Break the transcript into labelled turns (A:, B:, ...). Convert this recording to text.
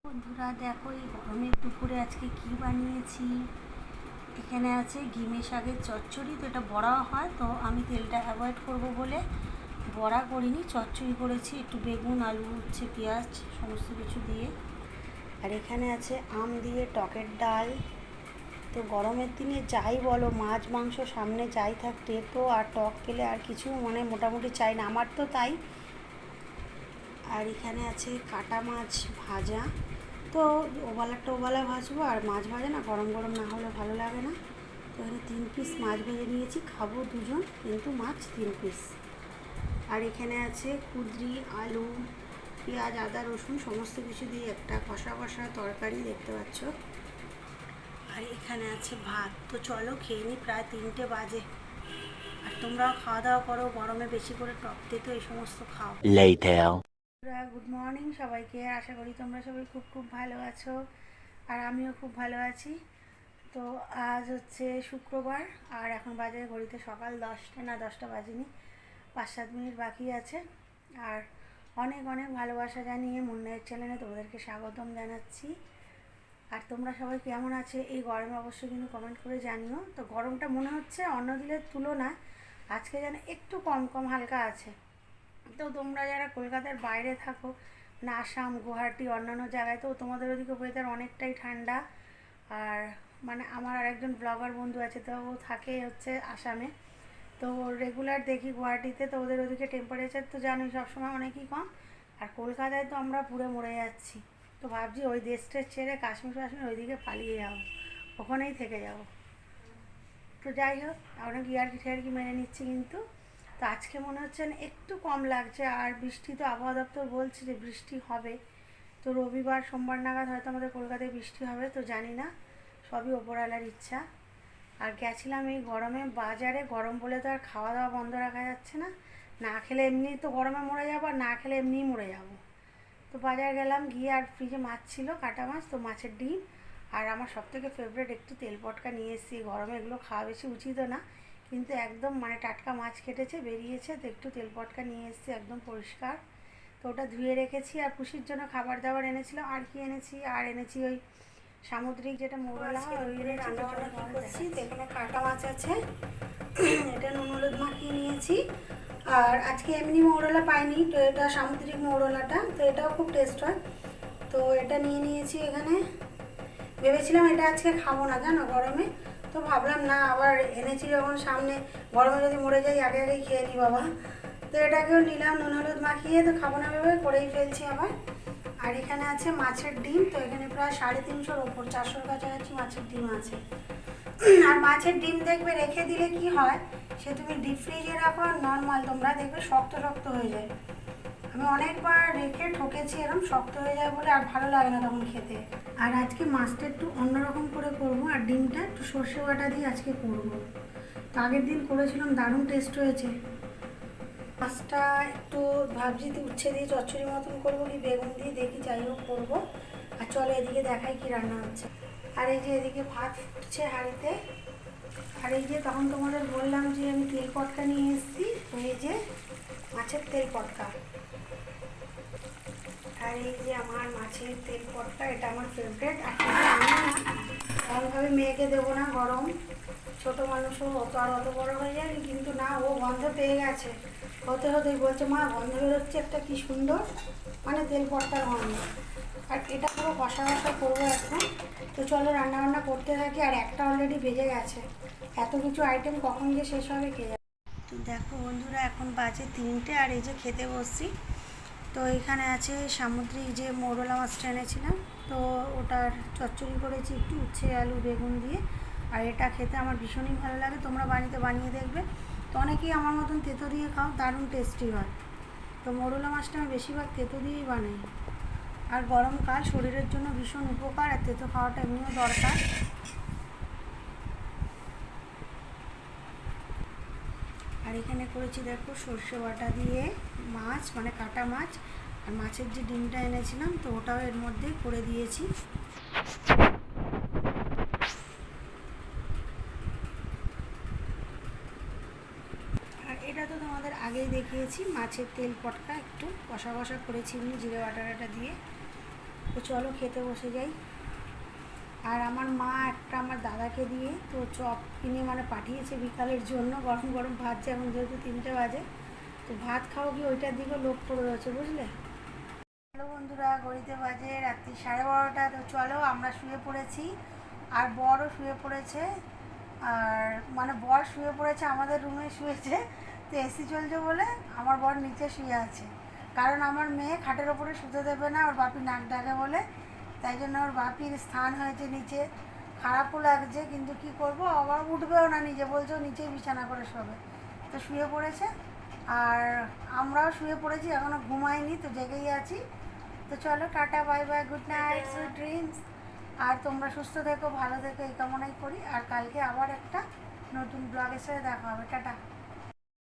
A: বন্ধুরা দেখো এই গরমের দুপুরে আজকে কি বানিয়েছি। এখানে আছে ঘিমে শাকের চচ্চড়ি। তো এটা বড়া হয়, তো আমি তেলটা অ্যাভয়েড করব বলে বড়া করিনি, চচ্চড়ি করেছি। একটু বেগুন, আলু, উচ্ছে, পেঁয়াজ সমস্ত কিছু দিয়ে। আর এখানে আছে আম দিয়ে টকের ডাল। তো গরমের দিনে যাই বলো, মাছ মাংস সামনে যাই থাক, তেতো আর টক পেলে আর কিছু মোটামুটি চাই না, আমার তো তাই। আর এখানে আছে কাটা মাছ ভাজা। তো ওবেলা ভাজবো, আর মাছ ভাজা না গরম গরম না হলে ভালো লাগে না। তো এখানে 3 পিস মাছ ভেজে নিয়েছি, খাবো দুজন, কিন্তু মাছ 3 পিস। আর এখানে আছে কুঁদরি, আলু, পেঁয়াজ, আদা, রসুন সমস্ত কিছু দিয়ে একটা কষা কষা তরকারি, দেখতে পাচ্ছ। আর এখানে আছে ভাত। তো চলো খেয়ে নিই, প্রায় 3টে বাজে। আর তোমরাও খাওয়া দাওয়া করো, গরমে বেশি করে টক তেতো এই সমস্ত খাও। গুড মর্নিং সবাইকে, আশা করি তোমরা সবাই খুব খুব ভালো আছো। আর আমিও খুব ভালো আছি। তো আজ হচ্ছে শুক্রবার, আর এখন বাজে ঘড়িতে সকাল 10টা, না 10টা বাজেনি, 5-7 মিনিট বাকি আছে। আর অনেক অনেক ভালোবাসা জানিয়ে মুন্নাইয়ের চ্যানেলে তোমাদেরকে স্বাগতম জানাচ্ছি। আর তোমরা সবাই কেমন আছে এই গরমে অবশ্যই কিন্তু কমেন্ট করে জানিও। তো গরমটা মনে হচ্ছে অন্য দিনের তুলনায় আজকে যেন একটু কম কম হালকা আছে। তো তোমরা যারা কলকাতার বাইরে থাকো, মানে আসাম, গুয়াহাটি, অন্যান্য জায়গায়, তো তোমাদের ওদিকে ওয়েদার অনেকটাই ঠান্ডা। আর আমার আরেকজন ব্লগার বন্ধু আছে, তো ও থাকে হচ্ছে আসামে। তো রেগুলার দেখি গুয়াহাটিতে, তো ওদের ওদিকে টেম্পারেচার তো জানোই সবসময় অনেকই কম। আর কলকাতায় তো আমরা পুরো মরে যাচ্ছি। তো ভাবছি ওই দেশটা ছেড়ে কাশ্মীর ওইদিকে পালিয়ে যাবো, ওখানেই থেকে যাবো। তো যাই হোক, অনেক ইয়ার্কি টিয়ার্কি মেনে নিচ্ছি কিন্তু। তো আজকে মনে হচ্ছে একটু কম লাগছে। আর বৃষ্টি, তো আবহাওয়া দপ্তর বলছে যে বৃষ্টি হবে। তো রবিবার সোমবার নাগাদ হয়তো আমাদের কলকাতায় বৃষ্টি হবে, তো জানি না, সবই ওপরওয়ালার ইচ্ছা। আর গেছিলাম এই গরমে বাজারে, গরম বলে তো আর খাওয়া দাওয়া বন্ধ রাখা যাচ্ছে না। না খেলে এমনি তো গরমে মরে যাবো, আর না খেলে এমনিই মরে যাবো। তো বাজার গেলাম, গিয়ে আর ফ্রিজে মাছ ছিল, কাটা মাছ, তো মাছের ডিম। আর আমার সবথেকে ফেভারিট একটু তেল পটকা নিয়ে এসেছি। গরমে এগুলো খাওয়া বেশি উচিতও না, কিন্তু একদম টাটকা মাছ কেটেছে, বেরিয়েছে, তো একটু তেল পটকা নিয়ে এসেছি, একদম পরিষ্কার। তো ওটা ধুয়ে রেখেছি। আর খুশির জন্য খাবার দাবার এনেছিলাম। আর কি এনেছি, আর এনেছি ওই সামুদ্রিক যেটা মৌরলা হয়, ওই রান্নাবান্না কি করছি। তো এখানে কাটা মাছ আছে, এটা নুন হলুদ মাখিয়ে নিয়েছি। আর আজকে এমনি মৌরলা পাইনি, তো এটা সামুদ্রিক মৌরলাটা, তো এটাও খুব টেস্ট হয়। তো এটা নিয়ে নিয়েছি এখানে। ভেবেছিলাম এটা আজকে খাবো না, জানো, গরমে। তো ভাবলাম না, আবার এনেছি যখন সামনে, গরমে যদি মরে যাই আগে আগেই খেয়ে নিই বাবা। তো এটাকেও নিলাম নুন হলুদ মাখিয়ে, তো খাবো না ভেবে করেই ফেলছি আবার। আর এখানে আছে মাছের ডিম। তো এখানে প্রায় 350-র ওপর, 400-র কাছাকাছি মাছের ডিম আছে। আর মাছের ডিম দেখবে রেখে দিলে কি হয়, সে তুমি ডিপ ফ্রিজে রাখো আর নর্মাল, তোমরা দেখবে শক্ত শক্ত হয়ে যায়। আমি অনেকবার রেখে ঠকেছি, এরকম শক্ত হয়ে যায় বলে আর ভালো লাগে না তখন খেতে। আর আজকে মাছটা একটু অন্যরকম করে করবো, আর ডিমটা একটু সর্ষে বাটা দিয়ে আজকে করবো। তো আগের দিন করেছিলাম, দারুণ টেস্ট হয়েছে। মাছটা একটু ভাবছি উচ্ছে দিয়ে চচ্চড়ি মতন করবো কি বেগুন দিয়ে, দেখি, যাই হোক করবো। আর চলো এদিকে দেখাই কি রান্না হচ্ছে। আর এই যে এদিকে ভাত ফুটছে হাঁড়িতে। আর এই যে তখন তোমাদের বললাম যে আমি তেল পটকা নিয়ে এসেছি, তো এই যে মাছের তেল পটকা। আর এই যে আমার মাছের তেল পটকা, এটা আমার ফেভারিট। আর আমি না এমনভাবে মেয়েকে দেবো না, গরম, ছোটো মানুষও অত আর অত বড়ো হয়ে যায়, কিন্তু না, ও গন্ধ পেয়ে গেছে। হতে হতেই বলছে, মা গন্ধ বেরোচ্ছে একটা, কি সুন্দর, তেল পটকার গন্ধ। আর এটা পুরো কষা কষা করবো এখন। তো চলো রান্নাবান্না করতে থাকি। আর একটা অলরেডি বেজে গেছে, এত কিছু আইটেম কখন গিয়ে শেষ হবে কে জানে। তো দেখো বন্ধুরা, এখন বাজে 3টে, আর এই যে খেতে বসছি। তো এখানে আছে সামুদ্রিক যে মৌরলা মাছটা এনেছিলাম, তো ওটার চচ্চড়ি করেছি একটু উচ্ছে, আলু, বেগুন দিয়ে। আর এটা খেতে আমার ভীষণই ভালো লাগে, তোমরা বাড়িতে বানিয়ে দেখবে। তো অনেকেই আমার মতন তেঁতো দিয়ে খাও, দারুণ টেস্টি হয়। তো মৌরলা মাছটা আমি বেশিরভাগ তেঁতো দিয়েই বানাই। আর গরমকাল, শরীরের জন্য ভীষণ উপকার, আর তেঁতো খাওয়াটা এমনিও দরকার। আর এখানে করেছি দেখো সর্ষে বাটা দিয়ে মাছ, কাটা মাছ। আর মাছের যে ডিমটা এনেছিলাম, তো ওটাও এর মধ্যে করে দিয়েছি। আর এটা তো তোমাদের আগেই দেখিয়েছি, মাছের তেল পটকা একটু কষা কষা করেছি এমনি জিরে বাটাটা দিয়ে। তো চলো খেতে বসে যাই। আর আমার মা একটা আমার দাদাকে দিয়ে তো চপ কিনে মানে পাঠিয়েছে বিকালের জন্য, গরম গরম ভাত, এখন যেহেতু 3টে বাজে, তো ভাত খাও কি ওইটার দিকে লোভ পড়ে রয়েছে, বুঝলে। হ্যালো বন্ধুরা, ঘড়িতে বাজে রাত্রি 12:30। তো চলো আমরা শুয়ে পড়েছি, আর বরও শুয়ে পড়েছে। আর মানে বর শুয়ে পড়েছে আমাদের রুমে শুয়েছে, তো এসি চলছে বলে আমার বর নিচে শুয়ে আছে, কারণ আমার মেয়ে খাটের ওপরে শুতে দেবে না, ওর বাপি নাক ডাকে বলে, তাই জন্য ওর বাপির স্থান হয়েছে নিচে। খারাপও লাগছে, কিন্তু কি করব, আবার উঠবেও না, নিজে বলছে নিচেই বিছানা করে শোবে, তো শুয়ে পড়েছে। আর আমরাও শুয়ে পড়েছি, এখনও ঘুমাইনি, তো জেগেই আছি। তো চলো tata, bye bye, good night, sweet dreams. আর তোমরা সুস্থ থেকো, ভালো থেকো, এই কামনাই করি। আর কালকে আবার একটা নতুন ব্লগের সাথে দেখা হবে। টাটা।